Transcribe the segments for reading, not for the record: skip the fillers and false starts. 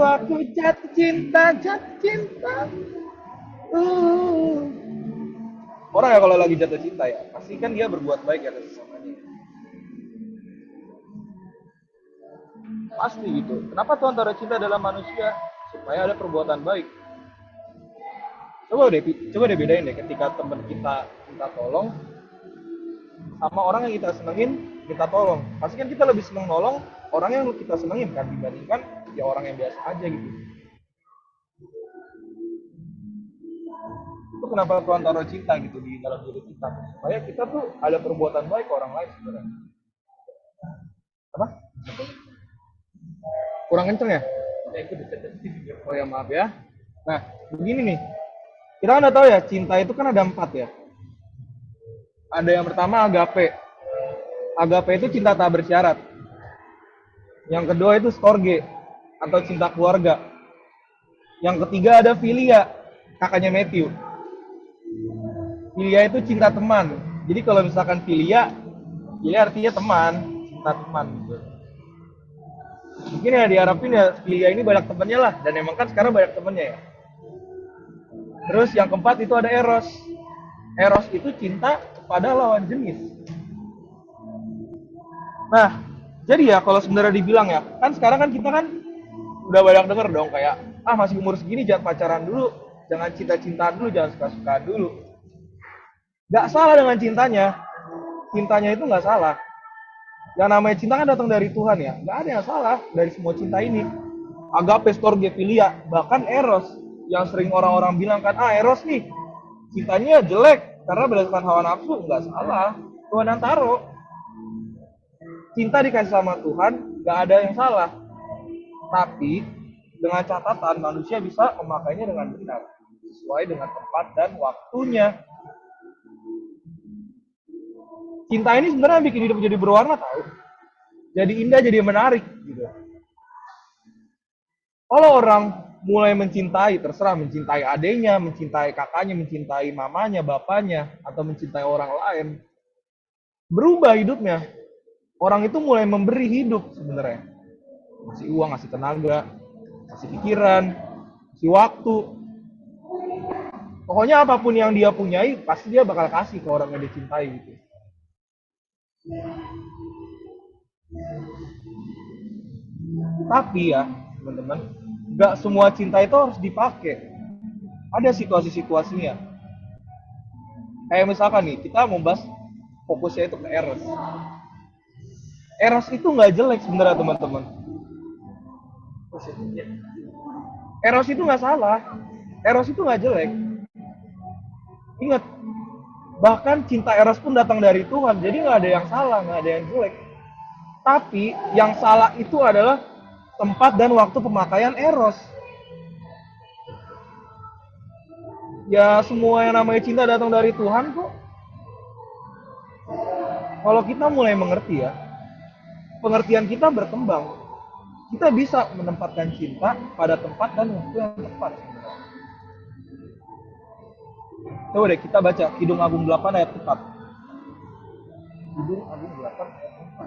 Aku jatuh cinta, jatuh cinta. Uh. Orang ya kalau lagi jatuh cinta ya, pasti kan dia berbuat baik ya ke sesamanya. Pasti gitu. Kenapa Tuhan taruh cinta dalam manusia? Supaya ada perbuatan baik. Coba deh bedain deh ketika teman kita minta tolong sama orang yang kita senengin minta tolong. Pasti kan kita lebih seneng nolong orang yang kita senengin kan dibandingkan ya orang yang biasa aja gitu. Itu kenapa Tuhan taruh cinta gitu di dalam diri kita supaya kita tuh ada perbuatan baik ke orang lain sebenarnya. Apa? Kurang kenceng ya? Oh ya maaf ya. Nah begini nih, kita kan udah tahu ya cinta itu kan ada 4 ya. Ada yang pertama agape. Agape itu cinta tak bersyarat. Yang kedua itu storge atau cinta keluarga. Yang ketiga ada filia, kakaknya Matthew. Filia itu cinta teman. Jadi kalau misalkan filia artinya teman, cinta teman gitu. Mungkin ya diharapin ya filia ini banyak temennya lah, dan emang kan sekarang banyak temennya ya. Terus yang keempat itu ada eros. Eros itu cinta kepada lawan jenis. Nah, jadi ya kalau sebenarnya dibilang ya, kan sekarang kan kita kan udah banyak denger dong kayak, masih umur segini jangan pacaran dulu, jangan cinta-cintaan dulu, jangan suka-sukaan dulu. Gak salah dengan cintanya, cintanya itu gak salah. Yang namanya cinta kan datang dari Tuhan ya, gak ada yang salah dari semua cinta ini. Agape, storge, filia, bahkan eros, yang sering orang-orang bilang kan, eros nih, cintanya jelek, karena berdasarkan hawa nafsu, gak salah. Tuhan yang taruh. Cinta dikasih sama Tuhan, gak ada yang salah. Tapi, dengan catatan manusia bisa memakainya dengan benar. Sesuai dengan tempat dan waktunya. Cinta ini sebenarnya bikin hidup jadi berwarna tau. Jadi indah, jadi menarik gitu. Kalau orang mulai mencintai, terserah mencintai adenya, mencintai kakaknya, mencintai mamanya, bapaknya, atau mencintai orang lain, berubah hidupnya. Orang itu mulai memberi hidup sebenarnya. Kasih uang, kasih tenaga, kasih pikiran, kasih waktu. Pokoknya apapun yang dia punyai, pasti dia bakal kasih ke orang yang dia cintai gitu. Tapi ya, teman-teman, nggak semua cinta itu harus dipakai. Ada situasi-situasinya. Kayak misalkan nih, kita mau bahas fokusnya itu ke Eros. Eros itu nggak jelek sebenarnya teman-teman. Eros itu nggak salah. Eros itu nggak jelek. Ingat, bahkan cinta Eros pun datang dari Tuhan. Jadi nggak ada yang salah, nggak ada yang jelek. Tapi yang salah itu adalah tempat dan waktu pemakaian Eros. Ya semua yang namanya cinta datang dari Tuhan kok. Kalau kita mulai mengerti ya, pengertian kita berkembang. Kita bisa menempatkan cinta pada tempat dan waktu yang tepat. Coba deh kita baca Kidung Agung 8 ayat 4. Kidung Agung 8 ayat 4.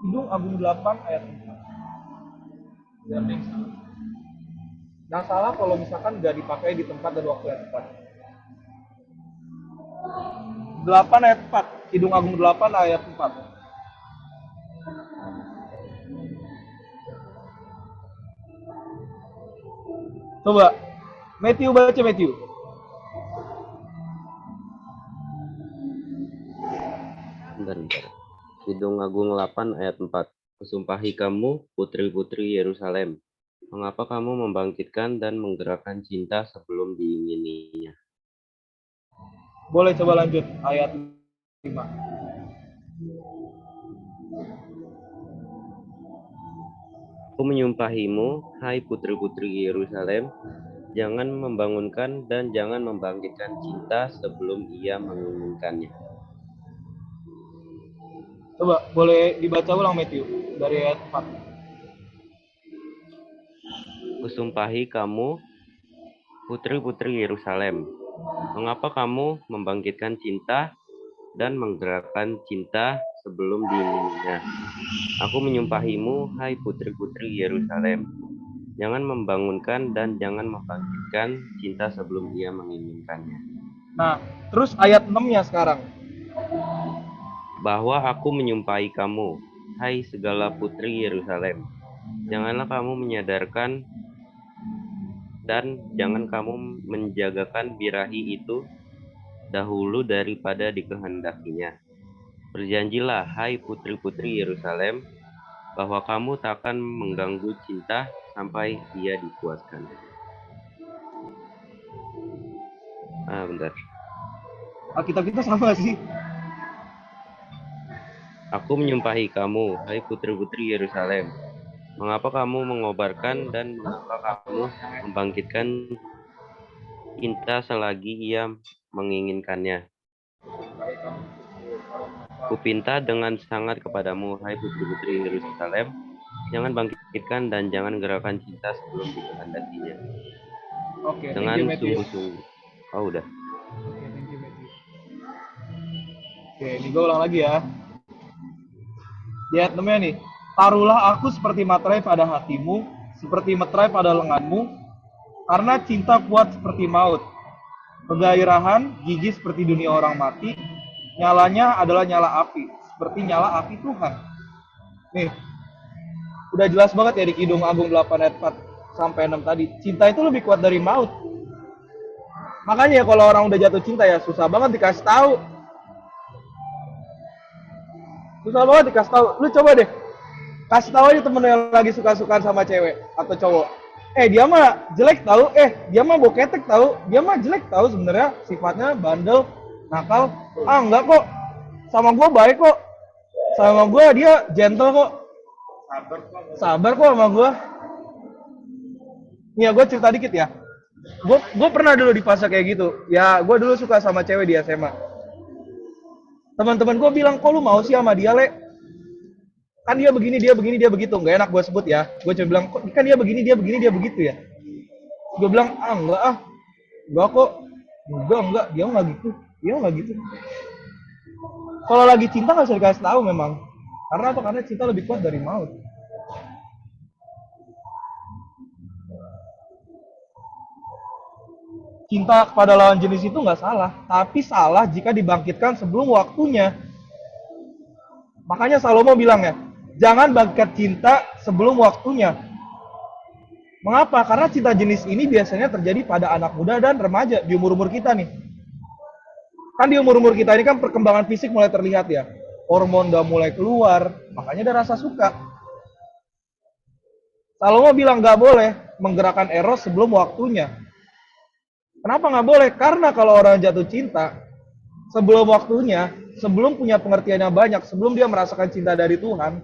Kidung Agung 8 ayat 4. Nah salah kalau misalkan nggak dipakai di tempat dan waktu yang tepat. 8 ayat 4. Kidung Agung 8 ayat 4. Coba Matthew baca Matthew. Bentar. Kidung Agung 8 ayat 4. Kusumpahi kamu, putri-putri Yerusalem. Mengapa kamu membangkitkan dan menggerakkan cinta sebelum diingininya? Boleh coba lanjut ayat 5. Aku menyumpahimu, hai putri-putri Yerusalem, jangan membangunkan dan jangan membangkitkan cinta sebelum ia menginginkannya. Coba boleh dibaca ulang Matthew dari ayat 4. Kusumpahi kamu, putri-putri Yerusalem, mengapa kamu membangkitkan cinta dan menggerakkan cinta sebelum diingininya. Aku menyumpahimu, hai putri-putri Yerusalem, jangan membangunkan dan jangan membangkitkan cinta sebelum ia menginginkannya. Nah, terus ayat 6-nya sekarang. Bahwa aku menyumpahi kamu, hai segala putri Yerusalem, janganlah kamu menyadarkan dan jangan kamu menjagakan birahi itu dahulu daripada dikehendakinya. Berjanjilah, hai putri-putri Yerusalem, bahwa kamu takkan mengganggu cinta sampai ia dipuaskan. Bentar. Alkitab kita sama sih. Aku menyumpahi kamu, hai putri-putri Yerusalem. Mengapa kamu mengobarkan dan mengapa kamu membangkitkan cinta selagi ia menginginkannya? Kupinta dengan sangat kepadamu, hai putri-putri Yerusalem, jangan bangkitkan dan jangan gerakan cinta sebelum dikehendakinya. Oke, thank you Dengan Matthew. sungguh-sungguh. Udah. Oke, thank you Matthew. Oke, ini gue ulang lagi ya. Di ayat 6 nih. Taruhlah aku seperti materai pada hatimu, seperti meterai pada lenganmu, karena cinta kuat seperti maut. Kegairahan, gigi seperti dunia orang mati, nyalanya adalah nyala api, seperti nyala api Tuhan. Nih, udah jelas banget ya di Kidung Agung 8 ayat 4 sampai 6 tadi. Cinta itu lebih kuat dari maut. Makanya kalau orang udah jatuh cinta ya susah banget dikasih tahu. Susah banget dikasih tahu. Lu coba deh, kasih tahu aja temen yang lagi suka-sukaan sama cewek atau cowok. Dia mah jelek tahu, dia mah boketek tahu, dia mah jelek tahu sebenarnya sifatnya bandel, nakal. Enggak kok, sama gue baik kok, sama gue dia gentle kok, sabar kok sama gue. Nih ya gue cerita dikit ya, gue pernah dulu di fase kayak gitu. Ya gue dulu suka sama cewek di SMA. Teman-teman gue bilang, kok lu mau sih sama dia le? Kan dia begini, dia begini, dia begitu. Nggak enak gue sebut ya. Gue cuma bilang, kok kan dia begini, dia begini, dia begitu ya. Gue bilang, enggak kok. Enggak, dia nggak gitu. Dia nggak gitu. Kalau lagi cinta nggak usah dikasih tahu memang. Karena apa? Karena cinta lebih kuat dari maut. Cinta kepada lawan jenis itu nggak salah, tapi salah jika dibangkitkan sebelum waktunya. Makanya Salomo bilang ya, jangan bangkit cinta sebelum waktunya. Mengapa? Karena cinta jenis ini biasanya terjadi pada anak muda dan remaja di umur-umur kita nih. Kan di umur-umur kita ini kan perkembangan fisik mulai terlihat ya. Hormon udah mulai keluar, makanya ada rasa suka. Salomo bilang nggak boleh menggerakkan eros sebelum waktunya. Kenapa nggak boleh? Karena kalau orang jatuh cinta, sebelum waktunya, sebelum punya pengertian yang banyak, sebelum dia merasakan cinta dari Tuhan,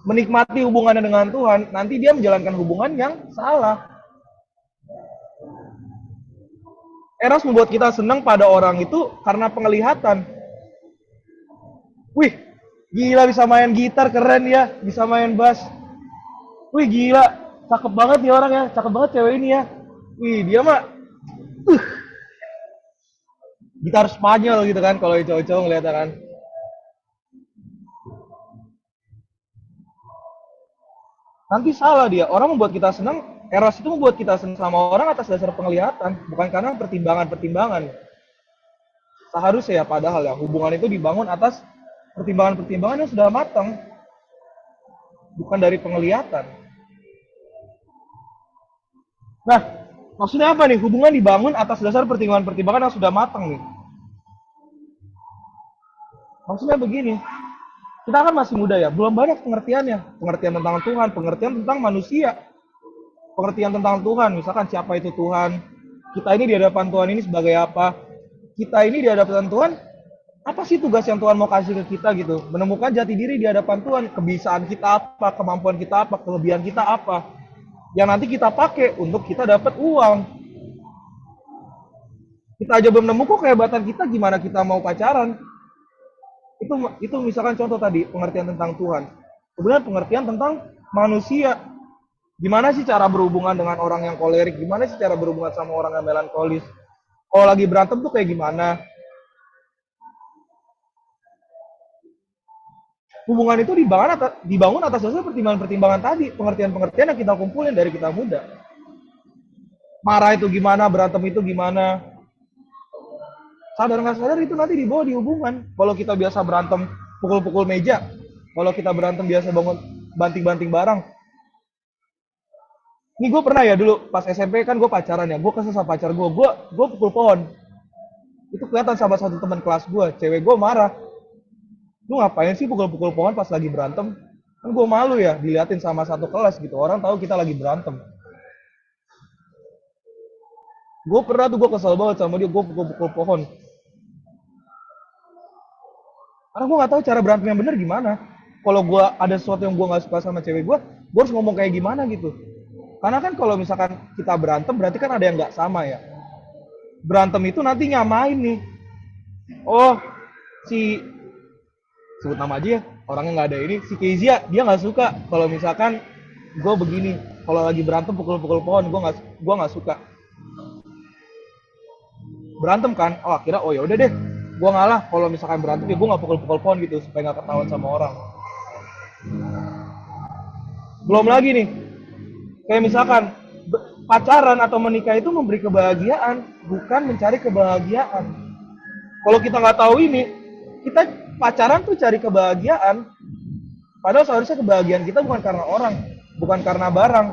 menikmati hubungannya dengan Tuhan, nanti dia menjalankan hubungan yang salah. Eros membuat kita senang pada orang itu karena penglihatan. Wih, gila bisa main gitar, keren ya, bisa main bass. Wih gila, cakep banget nih orang ya, cakep banget cewek ini ya. Wih dia mah, gitar Spanyol gitu kan, kalau cowok-cowok ngeliatnya kan. Nanti salah dia, orang membuat kita senang, eros itu membuat kita senang sama orang atas dasar penglihatan, bukan karena pertimbangan-pertimbangan. Seharusnya ya padahal ya, hubungan itu dibangun atas pertimbangan-pertimbangan yang sudah matang, bukan dari penglihatan. Nah, maksudnya apa nih? Hubungan dibangun atas dasar pertimbangan-pertimbangan yang sudah matang nih. Maksudnya begini, kita kan masih muda ya, belum banyak pengertiannya. Pengertian tentang Tuhan, pengertian tentang manusia, pengertian tentang Tuhan. Misalkan siapa itu Tuhan, kita ini di hadapan Tuhan ini sebagai apa, kita ini di hadapan Tuhan, apa sih tugas yang Tuhan mau kasih ke kita gitu. Menemukan jati diri di hadapan Tuhan, kebiasaan kita apa, kemampuan kita apa, kelebihan kita apa, yang nanti kita pakai untuk kita dapat uang. Kita aja belum nemu kok kehebatan kita, gimana kita mau pacaran. Itu misalkan contoh tadi pengertian tentang Tuhan. Kemudian pengertian tentang manusia. Gimana sih cara berhubungan dengan orang yang kolerik? Gimana sih cara berhubungan sama orang yang melankolis? Kalau lagi berantem tuh kayak gimana? hubungan itu dibangun atas dasar pertimbangan-pertimbangan tadi, pengertian-pengertian yang kita kumpulin dari kita muda. Marah itu gimana, berantem itu gimana. Sadar nggak sadar itu nanti dibawa di hubungan. Kalau kita biasa berantem pukul-pukul meja, kalau kita berantem biasa bangun banting-banting barang. Ini gue pernah ya dulu pas SMP kan gue pacaran ya, gue kesel sama pacar gue pukul pohon. Itu kelihatan sama satu teman kelas gue, cewek gue marah. Lu ngapain sih pukul-pukul pohon pas lagi berantem? Kan gue malu ya diliatin sama satu kelas gitu, orang tahu kita lagi berantem. Gue pernah tuh gue kesel banget sama dia, gue pukul-pukul pohon. Karena gue nggak tahu cara berantem yang bener gimana. Kalau gue ada sesuatu yang gue nggak suka sama cewek gue harus ngomong kayak gimana gitu. Karena kan kalau misalkan kita berantem berarti kan ada yang nggak sama ya. Berantem itu nanti nyamain nih. Oh, si sebut nama aja ya, orangnya nggak ada ini, si Kezia dia nggak suka kalau misalkan gue begini, kalau lagi berantem pukul-pukul pohon gue nggak suka. Berantem kan, oh akhirnya oh ya udah deh, gue ngalah kalau misalkan berantem ya gue nggak pukul-pukul pohon gitu supaya nggak ketahuan sama orang. Belum lagi nih, kayak misalkan pacaran atau menikah itu memberi kebahagiaan, bukan mencari kebahagiaan. Kalau kita nggak tahu ini, kita pacaran tuh cari kebahagiaan. Padahal seharusnya kebahagiaan kita bukan karena orang, bukan karena barang,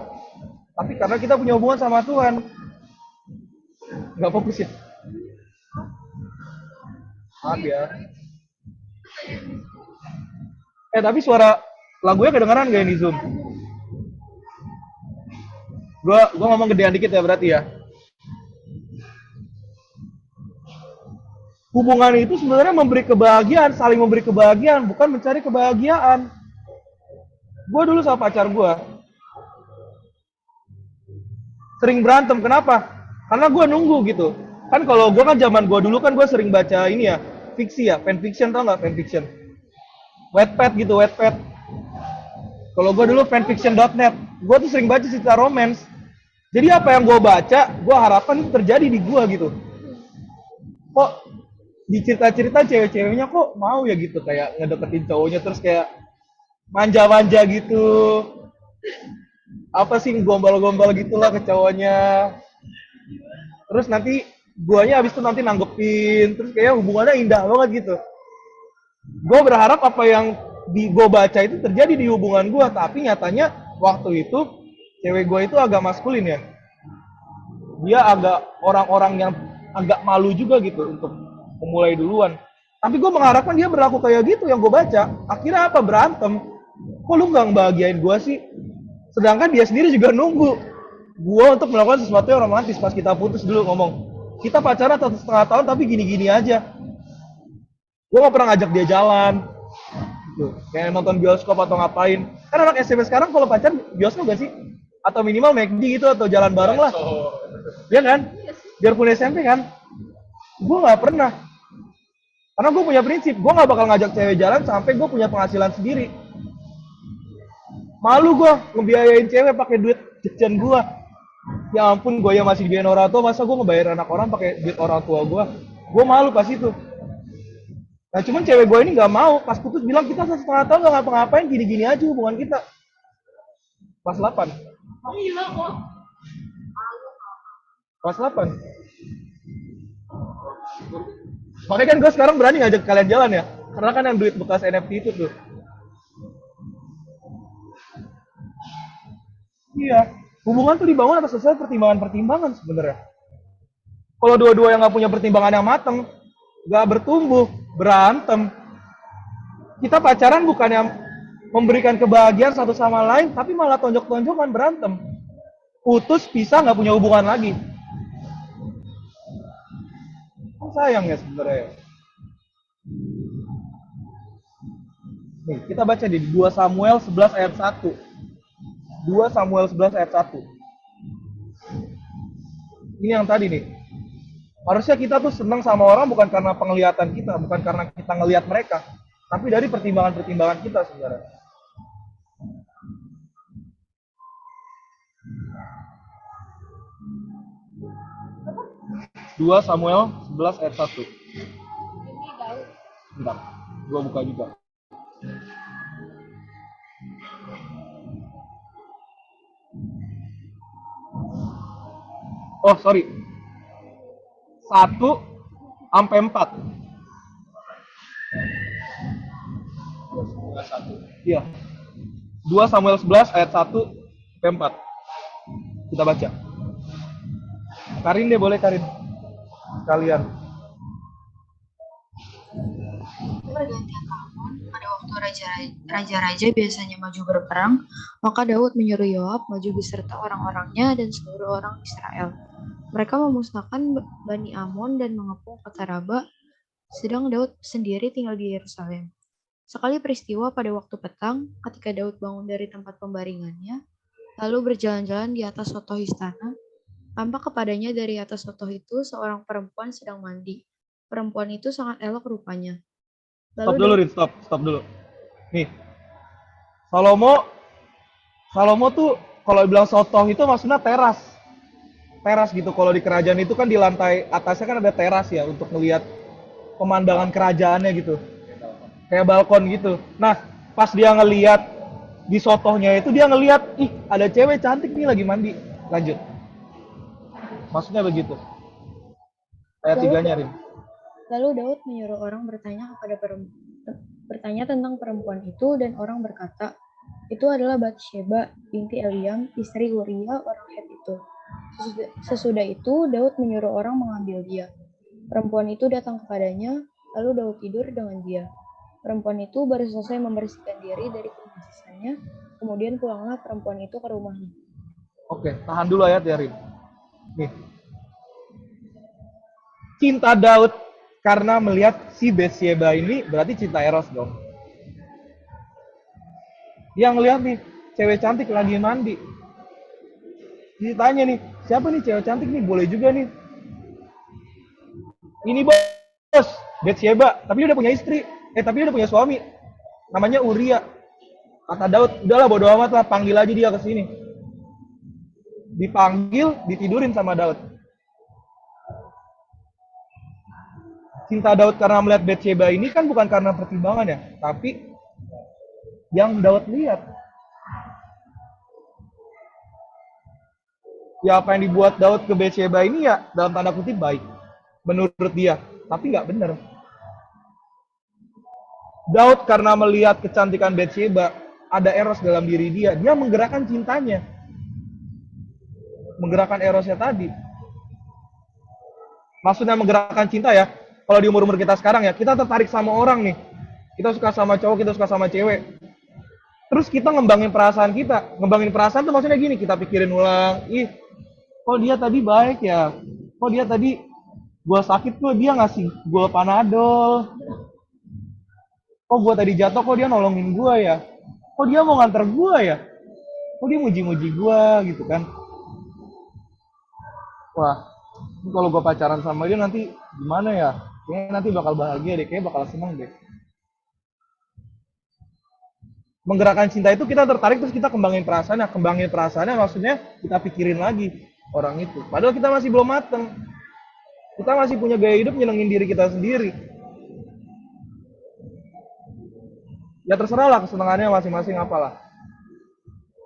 tapi karena kita punya hubungan sama Tuhan. Nggak fokus ya? Maaf ya. Tapi suara lagunya kedengeran gak ini Zoom? Gua ngomong gedean dikit ya berarti ya. Hubungan itu sebenarnya memberi kebahagiaan, saling memberi kebahagiaan, bukan mencari kebahagiaan. Gue dulu sama pacar gue sering berantem, kenapa? Karena gue nunggu gitu. Kan kalau gue kan zaman gue dulu kan gue sering baca ini ya, fiksi ya, fanfiction, tau nggak fanfiction? Wattpad gitu, Wattpad. Kalau gue dulu fanfiction.net, gue tuh sering baca cerita romance. Jadi apa yang gue baca, gue harapkan itu terjadi di gue gitu. Kok di cerita-cerita cewek-ceweknya kok mau ya gitu kayak ngedeketin cowoknya terus kayak manja-manja gitu. Apa sih gombal-gombal gitulah ke cowoknya. Terus nanti guanya habis itu nanti nanggepin, terus kayak hubungannya indah banget gitu. Gue berharap apa yang di gue baca itu terjadi di hubungan gue, tapi nyatanya waktu itu cewek gue itu agak maskulin ya. Dia agak orang-orang yang agak malu juga gitu untuk memulai duluan. Tapi gue mengharapkan dia berlaku kayak gitu yang gue baca. Akhirnya apa? Berantem. Kok lu gak ngebahagiain gue sih? Sedangkan dia sendiri juga nunggu gue untuk melakukan sesuatu yang romantis. Pas kita putus dulu ngomong, kita pacaran 1,5 tahun tapi gini-gini aja. Gue gak pernah ngajak dia jalan. Gitu. Kayak nonton bioskop atau ngapain. Kan anak SMP sekarang kalau pacaran bioskop gak sih? Atau minimal McD gitu atau jalan bareng lah. Iya kan? Biarpun SMP kan. Gue gak pernah. Karena gue punya prinsip, gue gak bakal ngajak cewek jalan sampai gue punya penghasilan sendiri. Malu gue ngebiayain cewek pakai duit jajan gue. Ya ampun, gue yang masih dibiayain orang tua, masa gue ngebayar anak orang pakai duit orang tua gue? Gue malu pas itu. Nah cuman cewek gue ini nggak mau, pas putus bilang kita 1,5 tahun nggak ngapa-ngapain, gini-gini aja hubungan kita. Kelas 8. Gila kok. Kelas 8. Makanya kan gue sekarang berani ngajak kalian jalan ya, karena kan yang duit bekas NFT itu tuh. Iya, hubungan tuh dibangun atas dasar pertimbangan-pertimbangan sebenarnya. Kalau dua-dua yang nggak punya pertimbangan yang mateng, nggak bertumbuh, berantem. Kita pacaran bukan yang memberikan kebahagiaan satu sama lain, tapi malah tonjok-tonjokan berantem. Putus, pisah, nggak punya hubungan lagi. Sayang ya sebenarnya. Nih, kita baca di 2 Samuel 11 ayat 1. 2 Samuel 11 ayat 1. Ini yang tadi nih. Harusnya kita tuh senang sama orang bukan karena penglihatan kita, bukan karena kita ngelihat mereka, tapi dari pertimbangan-pertimbangan kita sebenarnya. 2 Samuel 11 ayat 1. Bentar, gua buka juga. Oh, sorry. 1 sampai 4. Iya. 2 Samuel 11 ayat 1 sampai 4. Kita baca. Karin deh, boleh Karin. Kalian. Pada pergantian tahun, pada waktu raja-raja biasanya maju berperang, maka Daud menyuruh Yoab maju beserta orang-orangnya dan seluruh orang Israel. Mereka memusnahkan Bani Amon dan mengepung kota Raba, sedang Daud sendiri tinggal di Yerusalem. Sekali peristiwa pada waktu petang, ketika Daud bangun dari tempat pembaringannya, lalu berjalan-jalan di atas sotoh istana, tampak kepadanya dari atas sotoh itu seorang perempuan sedang mandi. Perempuan itu sangat elok rupanya. Stop Lalu dulu, Daud Rin. Stop dulu. Nih, Salomo, Salomo tuh kalau bilang sotoh itu maksudnya teras. Teras gitu. Kalau di kerajaan itu kan di lantai atasnya kan ada teras ya untuk melihat pemandangan kerajaannya gitu. Kayak balkon gitu. Nah, pas dia ngelihat di sotohnya itu dia ngelihat, ih ada cewek cantik nih lagi mandi. Lanjut. Maksudnya begitu. Ayat Lalu tiganya, Daud, Rin. lalu Daud menyuruh orang bertanya tentang perempuan itu dan orang berkata, itu adalah Batsheba binti Eliam, istri Uria orang Het itu. Sesudah itu Daud menyuruh orang mengambil dia. Perempuan itu datang kepadanya, lalu Daud tidur dengan dia. Perempuan itu baru selesai membersihkan diri dari kenajisannya, kemudian pulanglah perempuan itu ke rumahnya. Oke, tahan dulu ayat ya, Rin. Nih, cinta Daud karena melihat si Betsyeba ini berarti cinta Eros dong. Dia ngelihat nih, cewek cantik lagi mandi. Ditanya nih, siapa nih cewek cantik nih? Boleh juga nih. Ini bos, Betsyeba. Tapi dia udah punya istri. Tapi dia udah punya suami. Namanya Uria. Kata Daud, udahlah bodo amat lah, panggil aja dia ke sini. Dipanggil, ditidurin sama Daud. Cinta Daud karena melihat Betsyeba ini kan bukan karena pertimbangan ya, tapi yang Daud lihat. Ya apa yang dibuat Daud ke Betsyeba ini ya dalam tanda kutip baik menurut dia, tapi nggak benar. Daud karena melihat kecantikan Betsyeba, ada eros dalam diri dia, dia menggerakkan cintanya, menggerakkan erosnya tadi. Maksudnya menggerakkan cinta ya, kalau di umur-umur kita sekarang ya, kita tertarik sama orang nih, kita suka sama cowok, kita suka sama cewek, terus kita ngembangin perasaan kita. Ngembangin perasaan tuh maksudnya gini, kita pikirin ulang, ih kok dia tadi baik ya, kok dia tadi gua sakit kok dia ngasih gua panadol, kok gua tadi jatuh kok dia nolongin gua ya, kok dia mau nganter gua ya, kok dia muji-muji gua gitu kan. Wah, ini kalau gua pacaran sama dia nanti gimana ya, kayaknya nanti bakal bahagia deh, kayaknya bakal seneng deh. Menggerakkan cinta itu kita tertarik terus kita kembangin perasaannya. Kembangin perasaannya maksudnya kita pikirin lagi orang itu, padahal kita masih belum mateng, kita masih punya gaya hidup nyenengin diri kita sendiri. Ya terserah lah kesenangannya masing-masing apalah,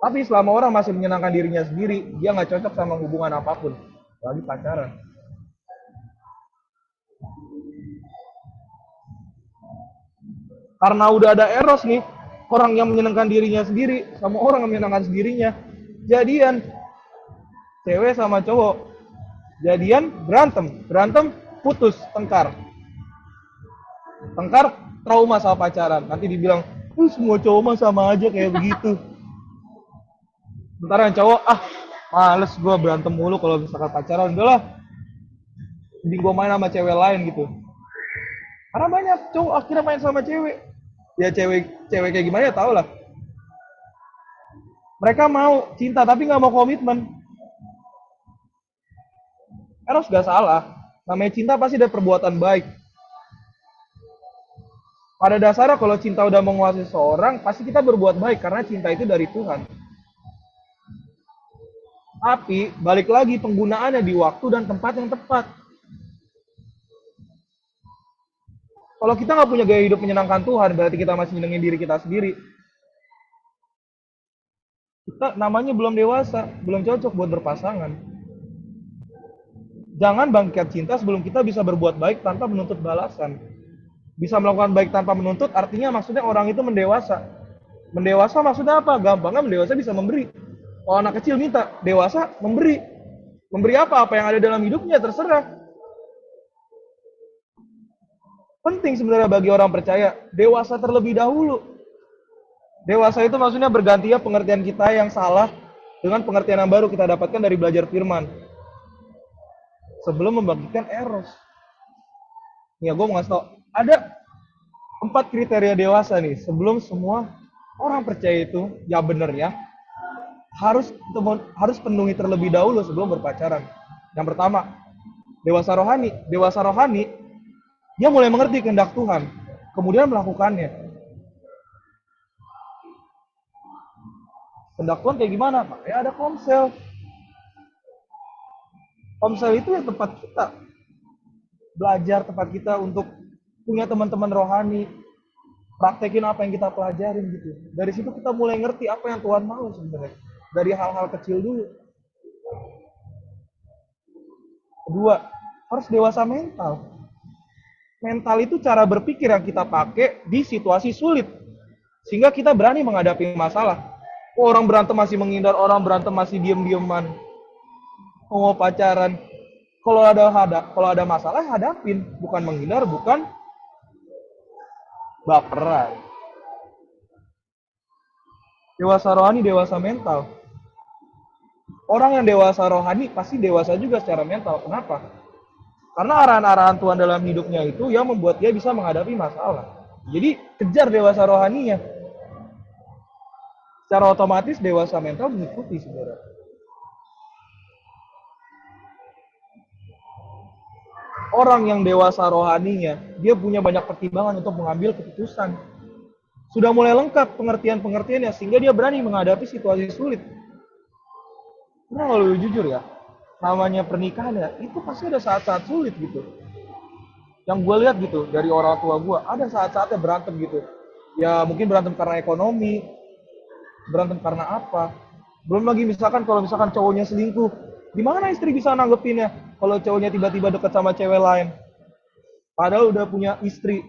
tapi selama orang masih menyenangkan dirinya sendiri, dia nggak cocok sama hubungan apapun, lagi pacaran. Karena udah ada eros nih, orang yang menyenangkan dirinya sendiri sama orang yang menyenangkan sendirinya jadian, cewek sama cowok jadian, berantem, berantem, putus, tengkar, tengkar, trauma sama pacaran, nanti dibilang semua cowok mah sama aja kayak begitu. Bentar yang cowok, males gue berantem mulu kalau misalkan pacaran, udahlah mending gue main sama cewek lain gitu. Karena banyak cowok akhirnya main sama cewek, ya cewek cewek kayak gimana ya tau lah, mereka mau cinta tapi nggak mau komitmen. Eros gak salah, namanya cinta pasti ada perbuatan baik. Pada dasarnya kalau cinta udah menguasai seorang, pasti kita berbuat baik karena cinta itu dari Tuhan. Tapi balik lagi penggunaannya di waktu dan tempat yang tepat. Kalau kita nggak punya gaya hidup menyenangkan Tuhan, berarti kita masih nyenengin diri kita sendiri. Kita namanya belum dewasa, belum cocok buat berpasangan. Jangan bangkit cinta sebelum kita bisa berbuat baik tanpa menuntut balasan. Bisa melakukan baik tanpa menuntut artinya maksudnya orang itu mendewasa. Mendewasa maksudnya apa? Gampangnya mendewasa bisa memberi. Kalau anak kecil minta, dewasa memberi. Memberi apa? Apa yang ada dalam hidupnya terserah. Penting sebenarnya bagi orang percaya, dewasa terlebih dahulu. Dewasa itu maksudnya bergantinya pengertian kita yang salah dengan pengertian yang baru kita dapatkan dari belajar firman. Sebelum membagikan eros. Ya, gue mau ngasih tau, ada 4 kriteria dewasa nih. Sebelum semua orang percaya itu, ya bener ya, harus penuhi terlebih dahulu sebelum berpacaran. Yang pertama, dewasa rohani. Dewasa rohani, dia mulai mengerti kehendak Tuhan, kemudian melakukannya. Kehendak Tuhan kayak gimana? Makanya ada komsel. Komsel itu ya tempat kita belajar, tempat kita untuk punya teman-teman rohani, praktekin apa yang kita pelajarin gitu. Dari situ kita mulai ngerti apa yang Tuhan mau sebenarnya. Dari hal-hal kecil dulu. Kedua, harus dewasa mental. Mental itu cara berpikir yang kita pakai di situasi sulit. Sehingga kita berani menghadapi masalah. Orang berantem masih menghindar, orang berantem masih diem-dieman. Mau pacaran. Kalau ada masalah, hadapin. Bukan menghindar, bukan baperan. Dewasa rohani, dewasa mental. Orang yang dewasa rohani pasti dewasa juga secara mental. Kenapa? Karena arahan-arahan Tuhan dalam hidupnya itu yang membuat dia bisa menghadapi masalah. Jadi kejar dewasa rohaninya. Secara otomatis dewasa mental mengikuti saudara. Orang yang dewasa rohaninya, dia punya banyak pertimbangan untuk mengambil keputusan. Sudah mulai lengkap pengertian-pengertiannya sehingga dia berani menghadapi situasi sulit. Karena kalau jujur ya, namanya pernikahan ya, itu pasti ada saat-saat sulit gitu. Yang gue lihat gitu, dari orang tua gue, ada saat-saatnya berantem gitu. Ya mungkin berantem karena ekonomi, berantem karena apa. Belum lagi misalkan kalau misalkan cowoknya selingkuh, gimana istri bisa nanggepinnya kalau cowoknya tiba-tiba deket sama cewek lain? Padahal udah punya istri.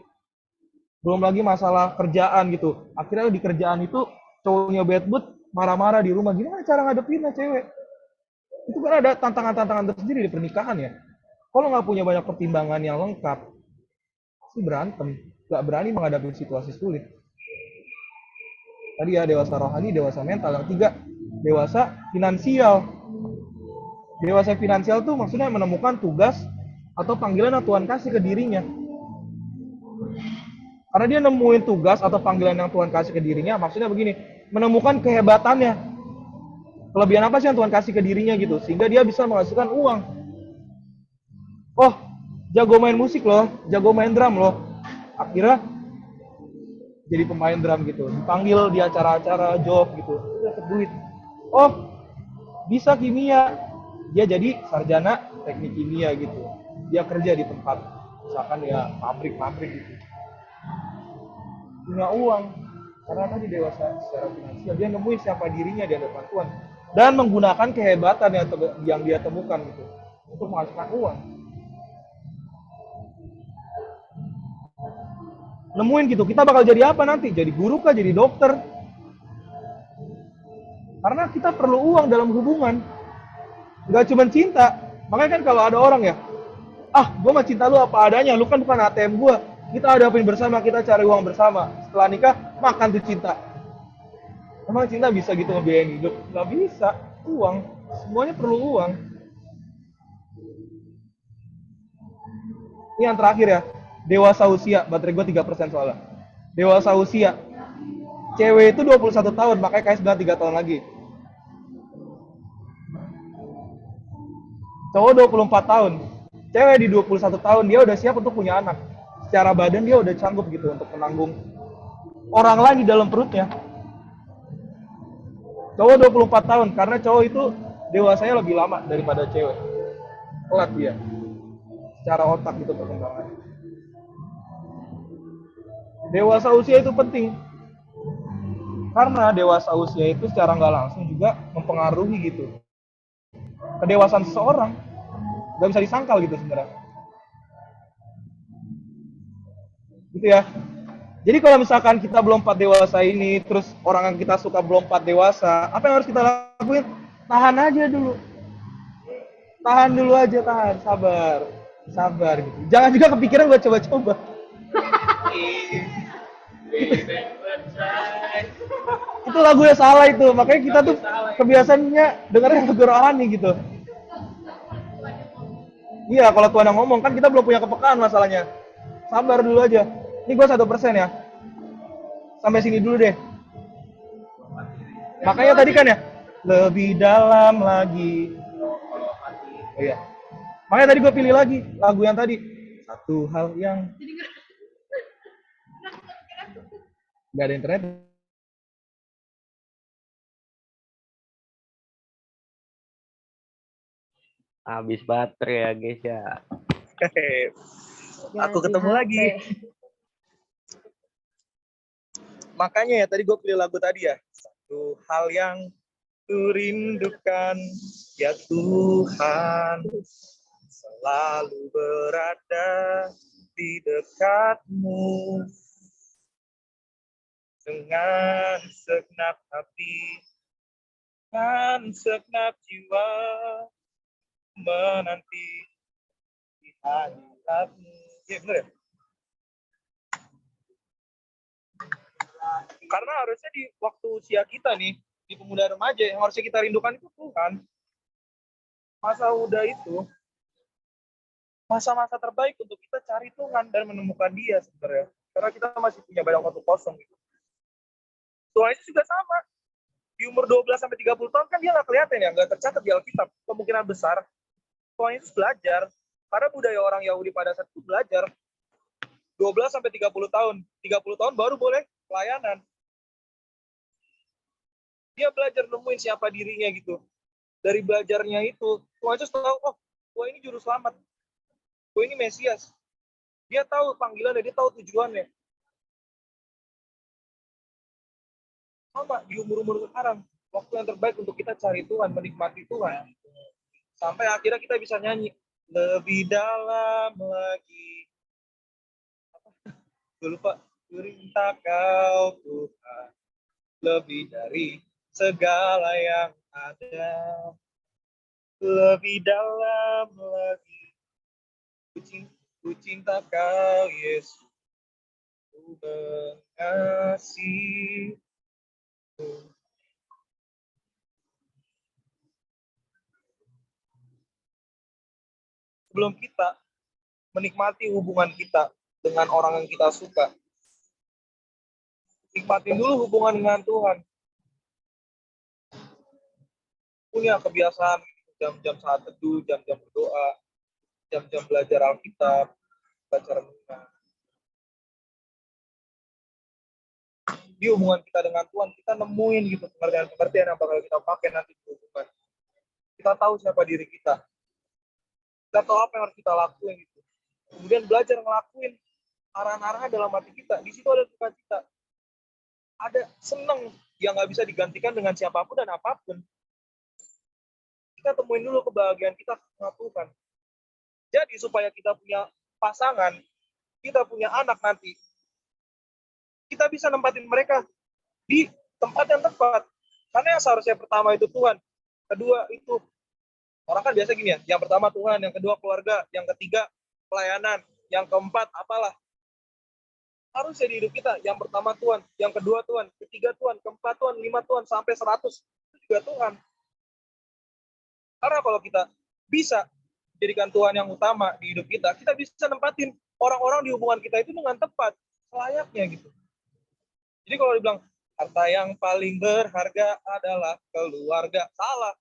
Belum lagi masalah kerjaan gitu. Akhirnya di kerjaan itu cowoknya bad mood, marah-marah di rumah. Gimana cara ngadepinnya cewek? Itu kan ada tantangan-tantangan tersendiri di pernikahan ya. Kalau nggak punya banyak pertimbangan yang lengkap, pasti berantem. Nggak berani menghadapi situasi sulit. Tadi ya dewasa rohani, dewasa mental. Yang tiga, dewasa finansial. Dewasa finansial tuh maksudnya menemukan tugas atau panggilan yang Tuhan kasih ke dirinya. Karena dia nemuin tugas atau panggilan yang Tuhan kasih ke dirinya, maksudnya begini, menemukan kehebatannya. Kelebihan apa sih yang Tuhan kasih ke dirinya gitu, sehingga dia bisa menghasilkan uang. Oh, jago main musik loh, jago main drum loh. Akhirnya jadi pemain drum gitu, dipanggil di acara-acara job gitu, dapat duit. Oh, bisa kimia, dia jadi sarjana teknik kimia gitu. Dia kerja di tempat, misalkan ya pabrik-pabrik gitu. Punya uang, karena tadi dewasa secara finansial, dia nemuin siapa dirinya di hadapan Tuhan dan menggunakan kehebatan yang dia temukan gitu untuk menghasilkan uang. Nemuin gitu, kita bakal jadi apa nanti? Jadi guru kah? Jadi dokter? Karena kita perlu uang dalam hubungan, nggak cuma cinta. Makanya kan kalau ada orang ya, gue mah cinta lu apa adanya, lu kan bukan ATM gue, kita hadapin bersama, kita cari uang bersama. Setelah nikah, makan tuh cinta. Emang cinta bisa gitu ngebiayain hidup? Nggak bisa. Uang, semuanya perlu uang. Ini yang terakhir ya, dewasa usia. Baterai gue 3% soalnya. Dewasa usia, cewek itu 21 tahun, makanya KS bilang 3 tahun lagi. Cowok 24 tahun, cewek di 21 tahun, dia udah siap untuk punya anak. Secara badan dia udah sanggup gitu untuk menanggung orang lain di dalam perutnya. Cowok 24 tahun, karena cowok itu dewasanya lebih lama daripada cewek. Telat dia. Secara otak gitu perkembangannya. Dewasa usia itu penting. Karena dewasa usia itu secara nggak langsung juga mempengaruhi gitu kedewasaan seseorang. nggak bisa disangkal gitu sebenarnya. Gitu ya. Jadi kalau misalkan kita belum 4 dewasa ini, terus orang yang kita suka belum 4 dewasa, apa yang harus kita lakuin? Tahan aja dulu. Tahan dulu aja, tahan. Sabar. Sabar gitu. Jangan juga kepikiran buat coba-coba. Itu lagunya salah itu. Makanya kita tuh kebiasaannya dengerin lagu rohani gitu. Iya, kalau Tuhan yang ngomong kan kita belum punya kepekaan masalahnya. Sabar dulu aja. Ini gue 1% ya. Sampai sini dulu deh. Makanya tadi kan ya, lebih dalam lagi. Oh iya. Makanya tadi gue pilih lagi lagu yang tadi. Satu hal yang nggak ada internet. Habis baterai ya guys ya. Aku ketemu lagi. Makanya ya tadi gue pilih lagu tadi ya. Satu hal yang kurindukan ya Tuhan, selalu berada di dekatmu dengan segenap hati dan segenap jiwa menanti di hadiratmu. Iya bener ya? Karena harusnya di waktu usia kita nih, di pemuda remaja yang harusnya kita rindukan itu Tuhan. Masa muda itu masa-masa terbaik untuk kita cari Tuhan dan menemukan Dia sebenarnya. Karena kita masih punya banyak waktu kosong gitu. Tuhan itu juga sama. Di umur 12 sampai 30 tahun kan dia nggak kelihatan ya, nggak tercatat di Alkitab. Kemungkinan besar Tuhan itu belajar. Karena budaya orang Yahudi pada saat itu belajar 12 sampai 30 tahun. 30 tahun baru boleh pelayanan. Dia belajar nemuin siapa dirinya gitu. Dari belajarnya itu, Tuhan Yesus tahu, oh, gue ini juru selamat. Gue ini Mesias. Dia tahu panggilannya, dia tahu tujuannya. Sama di umur-umur sekarang, waktu yang terbaik untuk kita cari Tuhan, menikmati Tuhan. Sampai akhirnya kita bisa nyanyi lebih dalam lagi. Gue lupa, perintah kau Tuhan, lebih dari segala yang ada, lebih dalam lagi. Ku cinta kau Yesus, ku mengasihi. Sebelum kita menikmati hubungan kita dengan orang yang kita suka, nikmatin dulu hubungan dengan Tuhan. Punya kebiasaan jam-jam saat teduh, jam-jam berdoa, jam-jam belajar Alkitab, baca renungan. Di hubungan kita dengan Tuhan, kita nemuin gitu pengertian-pengertian yang bakal kita pakai nanti di hubungan. Kita tahu siapa diri kita. Kita tahu apa yang harus kita lakuin gitu. Kemudian belajar ngelakuin arahan-arahan dalam hati kita. Di situ ada sukacita. Ada senang yang nggak bisa digantikan dengan siapapun dan apapun. Kita temuin dulu kebahagiaan kita sama Tuhan. Jadi supaya kita punya pasangan, kita punya anak nanti, kita bisa nempatin mereka di tempat yang tepat. Karena yang seharusnya pertama itu Tuhan, kedua itu orang kan biasa gini ya, yang pertama Tuhan, yang kedua keluarga, yang ketiga pelayanan, yang keempat apalah. Harusnya di hidup kita, yang pertama Tuhan, yang kedua Tuhan, ketiga Tuhan, keempat Tuhan, 5 Tuhan, sampai 100, itu juga Tuhan. Karena kalau kita bisa jadikan Tuhan yang utama di hidup kita, kita bisa nempatin orang-orang di hubungan kita itu dengan tepat, selayaknya gitu. Jadi kalau dibilang, harta yang paling berharga adalah keluarga, salah.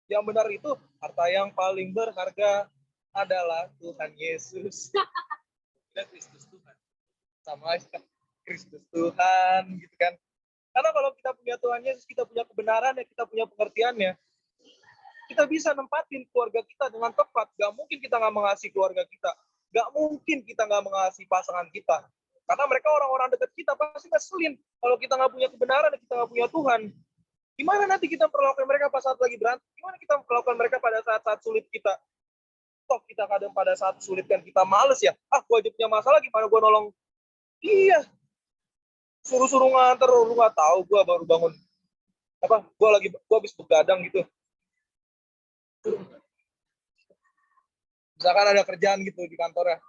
Yang benar itu, harta yang paling berharga adalah Tuhan Yesus. Dan Kristus Tuhan. Sama aja, Kristus Tuhan, gitu kan. Karena kalau kita punya Tuhan Yesus, kita punya kebenaran, kita punya pengertiannya, kita bisa nempatin keluarga kita dengan tepat. Gak mungkin kita nggak mengasihi keluarga kita. Gak mungkin kita nggak mengasihi pasangan kita. Karena mereka orang-orang dekat kita pasti ngeselin. Kalau kita nggak punya kebenaran, kita nggak punya Tuhan. Gimana nanti kita perlakukan mereka pas saat lagi berantem? Gimana kita perlakukan mereka pada saat-saat sulit kita? Toh kita kadang pada saat sulit kan kita males ya. Gua aja punya masalah gimana gua nolong dia. Suruh-suruh nganter, lu nggak tahu gua baru bangun. Gua habis begadang gitu. Misalkan ada kerjaan gitu di kantornya.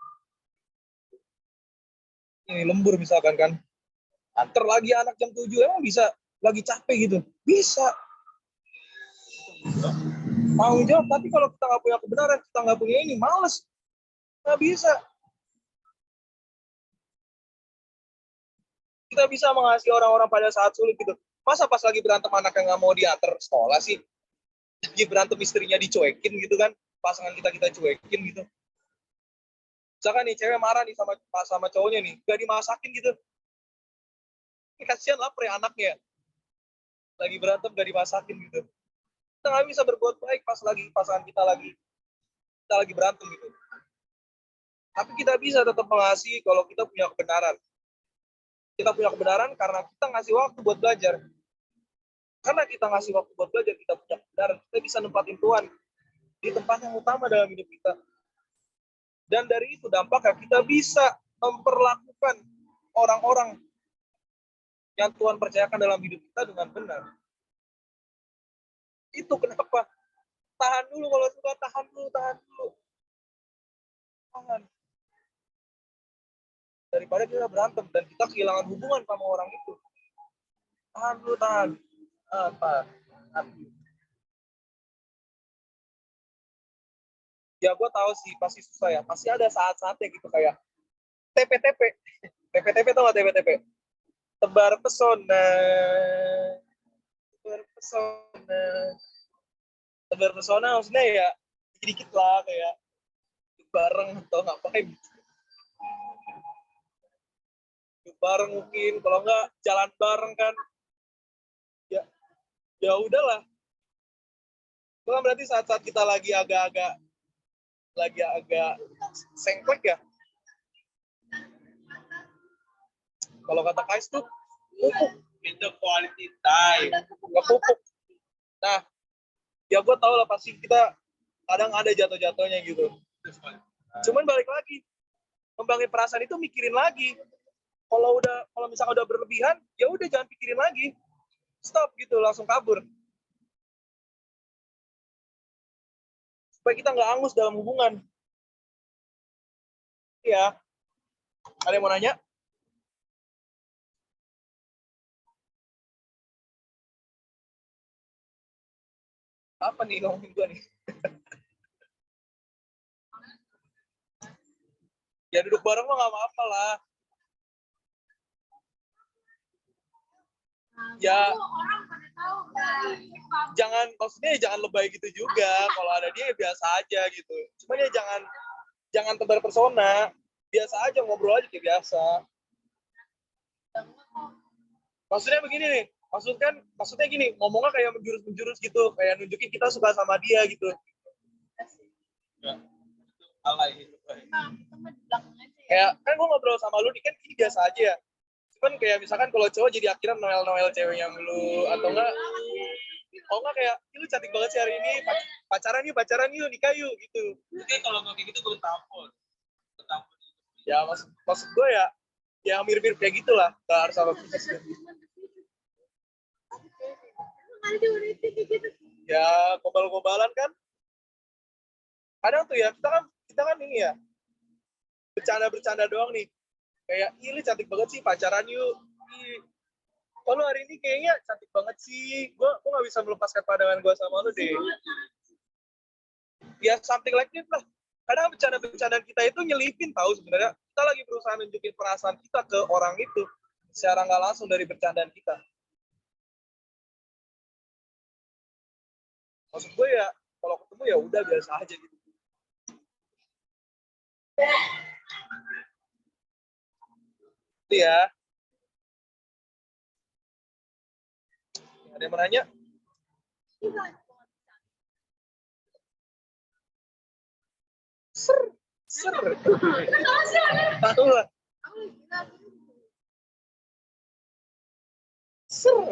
Ini lembur misalkan kan. Antar lagi anak jam 7 emang bisa lagi capek gitu. Bisa. Tanggung jawab, tapi kalau kita nggak punya kebenaran, kita nggak punya ini, males. Nggak bisa. Kita bisa mengasihi orang-orang pada saat sulit gitu. Masa pas lagi berantem anak yang nggak mau diantar sekolah sih? Lagi berantem istrinya dicuekin gitu kan? Pasangan kita cuekin gitu. Misalkan nih cewek marah nih sama cowoknya nih, gak dimasakin gitu. Ini kasihan lapar ya anaknya. Lagi berantem gak dimasakin gitu. Kita nggak bisa berbuat baik pas lagi pasangan kita lagi berantem gitu. Tapi kita bisa tetap mengasihi kalau kita punya kebenaran. Kita punya kebenaran karena kita ngasih waktu buat belajar. Karena kita ngasih waktu buat belajar, kita punya kebenaran, kita bisa nempatin Tuhan di tempat yang utama dalam hidup kita. Dan dari itu dampaknya kita bisa memperlakukan orang-orang yang Tuhan percayakan dalam hidup kita dengan benar. Itu kenapa tahan dulu kalau suka, tahan dulu. Tahan. Daripada kita berantem dan kita kehilangan hubungan sama orang itu. Tahan dulu, tahan. Ya gue tahu sih pasti susah ya. Pasti ada saat-saatnya gitu kayak TP-TP. TP-TP tau gak TP-TP? Tebar pesona. Tebar pesona maksudnya ya dikit lah kayak bareng atau ngapain. Bareng mungkin, kalau enggak jalan bareng kan. Ya udahlah. Itu kan berarti saat-saat kita lagi agak sengklek ya. Kalau kata Kais tuh pupuk. Itu quality time. Nggak pupuk. Nah, ya gue tau lah pasti kita kadang ada jatuh-jatuhnya gitu. Cuman balik lagi, ngembangin perasaan itu mikirin lagi. Kalau misalnya udah berlebihan, ya udah jangan pikirin lagi. Stop gitu, langsung kabur. Supaya kita nggak angus dalam hubungan. Iya. Ada yang mau nanya? Apa nih ngomongin gue nih? Ya duduk bareng mah nggak apa-apa lah. Ya maksudnya jangan lebay gitu juga. Kalau ada dia ya biasa aja gitu. Cuman ya jangan tebar persona. Biasa aja, ngobrol aja kayak biasa. Maksudnya begini nih. Maksudnya gini, ngomongnya kayak menjurus gitu, kayak nunjukin kita suka sama dia gitu. Ya. Alay gitu. Kayak kan gue ngobrol sama lu nih kan ini biasa aja ya. Cuman kayak misalkan kalau cowok jadi akhirnya noel cewek yang lu atau enggak kayak lu cantik banget sih hari ini, pacaran yuk nikah yuk gitu. Oke, kalau nggak kayak gitu gue tampol. Ya maksud gue ya mirip-mirip kayak gitulah, nggak harus sama persis. Ya gombal-gombalan kan kadang tuh ya kita kan ini ya bercanda doang nih, kayak ini cantik banget sih, pacaran yuk. Oh lu hari ini kayaknya cantik banget sih, gue nggak bisa melepaskan pandangan gue sama lu deh. Ya something like that lah. Kadang bercanda-bercandaan kita itu nyelipin tahu sebenarnya kita lagi berusaha nunjukin perasaan kita ke orang itu secara nggak langsung dari bercandaan kita. Maksud gue ya kalau ketemu ya udah biasa aja gitu. Itu ya. Ada yang menanya? Ser. Tahu lah.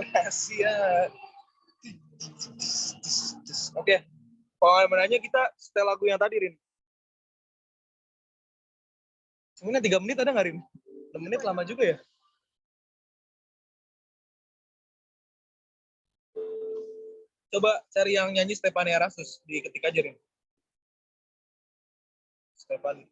Rahasia. Oke. Kalau yang menanya kita setel lagu yang tadi, Rin. Sebenarnya 3 menit ada nggak, Rin? 6 menit lama juga ya? Coba cari yang nyanyi Stefania Rasus, diketik aja, Rin. Stefan.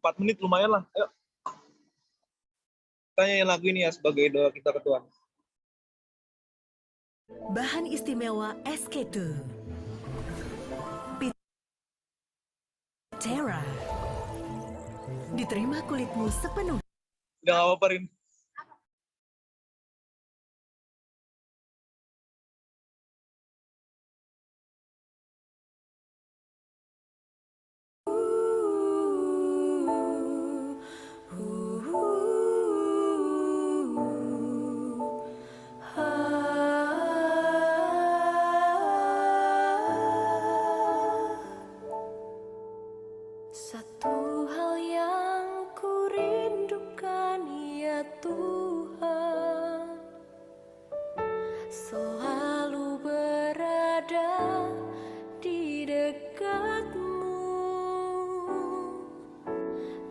4 menit lumayan lah. Ayo. Kita nyanyi lagu ini ya sebagai doa kita ke Tuhan. Bahan istimewa SK2 Pitera. Diterima kulitmu sepenuhnya. Udah gak apa-apa, Rin. Satu hal yang ku rindukan ya Tuhan, selalu berada di dekatmu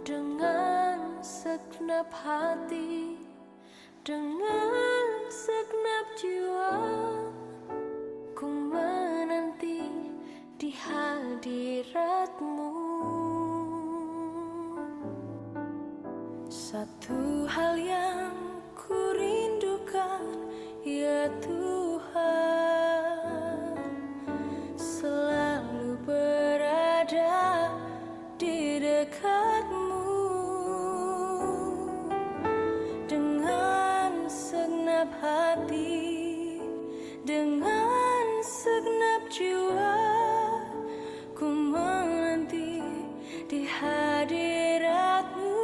dengan segenap hati, dengan segenap jiwa, ku menanti di hadiratmu. Satu hal yang ku rindukan ya Tuhan, selalu berada di dekatmu dengan segenap hati, dengan segenap jiwa, ku menanti di hadiratmu.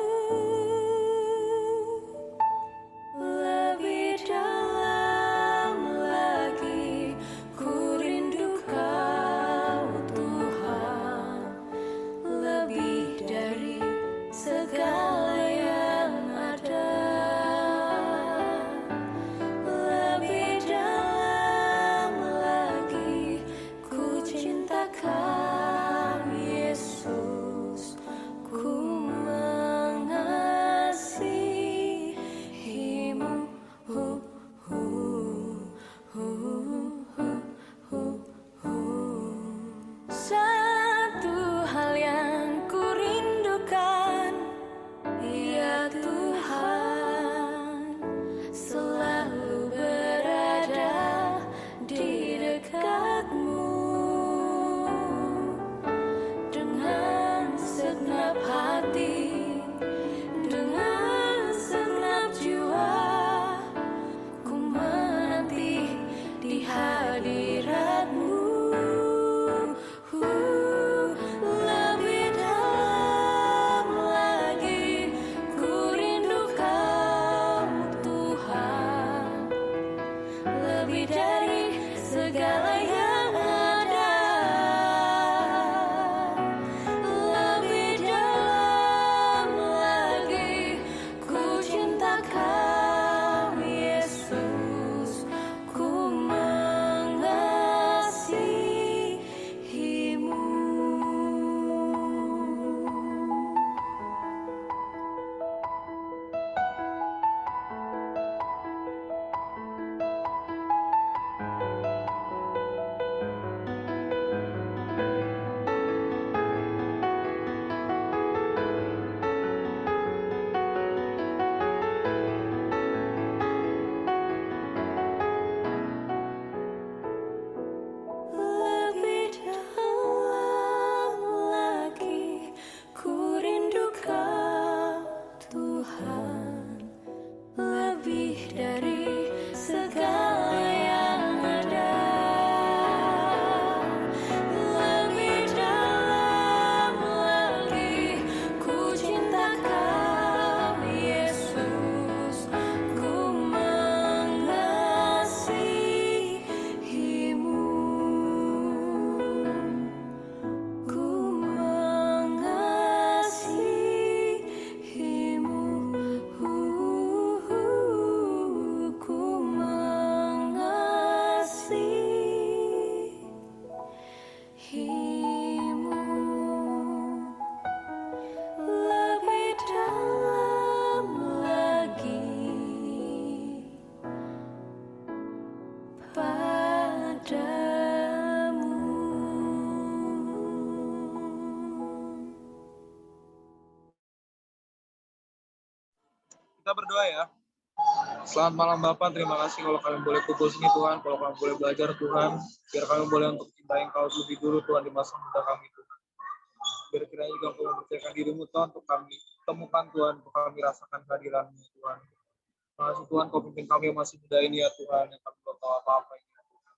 Kita berdoa ya. Selamat malam Bapak, terima kasih kalau kami boleh kumpul sini Tuhan, kalau kami boleh belajar Tuhan, biar kami boleh untuk cintai Engkau lebih dulu Tuhan di masa muda kami Tuhan. Biar kiranya juga Engkau mempercayakan dirimu Tuhan untuk kami temukan Tuhan, untuk kami rasakan kehadiran-Mu Tuhan. Terima kasih Tuhan, Kau pimpin kami yang masih muda ini ya Tuhan, yang kami belum tahu apa-apa ini ya Tuhan.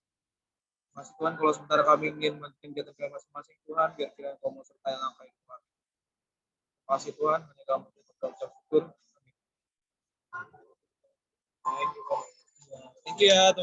Terima kasih Tuhan, kalau sementara kami ingin melanjutkan kegiatan kami masing-masing Tuhan, biar kiranya Kau mau sertai langkah ini Tuhan. Terima kasih Tuhan, hanya kami berdoa syukur. Amin. Thank you ya teman.